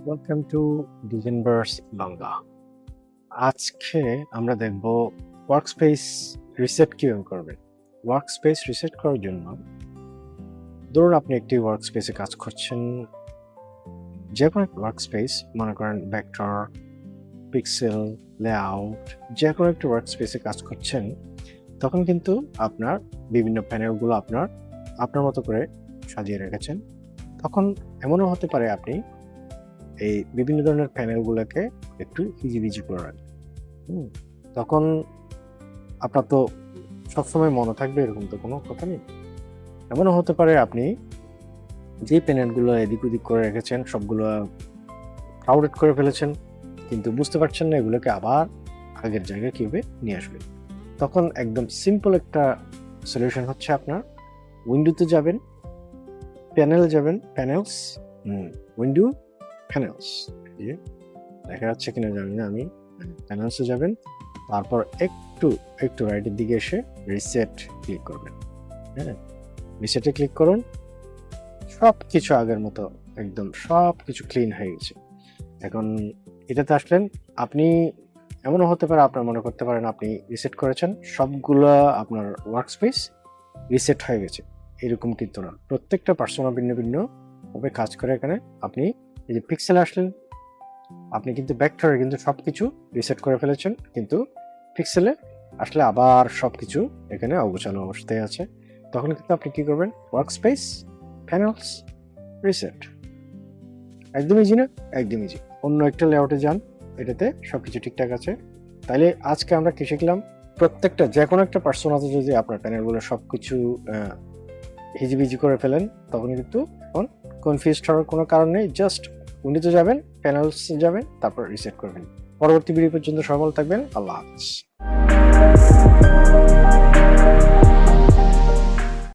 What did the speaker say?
Welcome to DesignVerse Bangla. আজকে আমরা দেখব ওয়ার্কস্পেস রিসেট কিভাবে করবেন। ওয়ার্কস্পেস রিসেট করার জন্য ধরুন আপনি একটি ওয়ার্কস্পেসে কাজ করছেন, যে কোনো একটা ওয়ার্কস্পেস, মনে করেন ভেক্টর, পিক্সেল, লেআউট, যে কোনো একটা ওয়ার্কস্পেসে কাজ করছেন, তখন কিন্তু আপনার বিভিন্ন প্যানেলগুলো আপনার মতো করে সাজিয়ে রেখেছেন। তখন এমনও হতে পারে আপনি এই বিভিন্ন ধরনের প্যানেলগুলোকে একটু হিজিবিজি করে রাখবেন। তখন আপনার তো সবসময় মনে থাকবে এরকম তো কোনো কথা নেই। এমনও হতে পারে আপনি যে প্যানেলগুলো এদিক ওদিক করে রেখেছেন সবগুলো ক্রাউডেড করে ফেলেছেন, কিন্তু বুঝতে পারছেন না এগুলোকে আবার আগের জায়গায় কীভাবে নিয়ে আসবে। তখন একদম সিম্পল একটা সলিউশন হচ্ছে আপনার উইন্ডোতে যাবেন, প্যানেলে যাবেন, প্যানেলস, উইন্ডো, প্যানেলস, দেখা যাচ্ছে কিনা জানি না আমি, প্যানেলসে যাবেন, তারপর একটু রাইটের দিকে এসে রিসেট ক্লিক করবেন। হ্যাঁ, রিসেটে ক্লিক করুন, সব কিছু আগের মতো একদম সব কিছু ক্লিন হয়ে গেছে। এখন এটাতে আসলেন, আপনি এমনও হতে পারে আপনার মনে করতে পারেন আপনি রিসেট করেছেন, সবগুলো আপনার ওয়ার্কস্পেস রিসেট হয়ে গেছে, এরকম কিন্তু না। প্রত্যেকটা পার্সোনা ভিন্ন ভিন্ন ভাবে কাজ করে। এখানে আপনি এই যে পিক্সেলে আসলেন, আপনি কিন্তু ভেক্টরে কিন্তু সব কিছু রিসেট করে ফেলেছেন, কিন্তু পিক্সেলে আসলে আবার সব কিছু এখানে অগোছালো অবস্থায় আছে। তখন কিন্তু আপনি কি করবেন, ওয়ার্কস্পেস, প্যানেলস, রিসেট। একদম ইজি না? একদম ইজি। অন্য একটা লেআউটে যান, এটাতে সবকিছু ঠিকঠাক আছে। তাইলে আজকে আমরা কি শিখলাম, প্রত্যেকটা যে কোনো একটা পার্সোনাতে যদি আপনার প্যানেলগুলো সবকিছু হিজিবিজি করে ফেলেন, তখন কিন্তু কনফিউজড হওয়ার কোনো কারণ নেই। জাস্ট উইন্ডোতে যাবেন, প্যানেলস যাবেন, তারপর রিসেট করবেন। পরবর্তী ভিডিও পর্যন্ত সফল থাকবেন। আল্লাহ হাফেজ।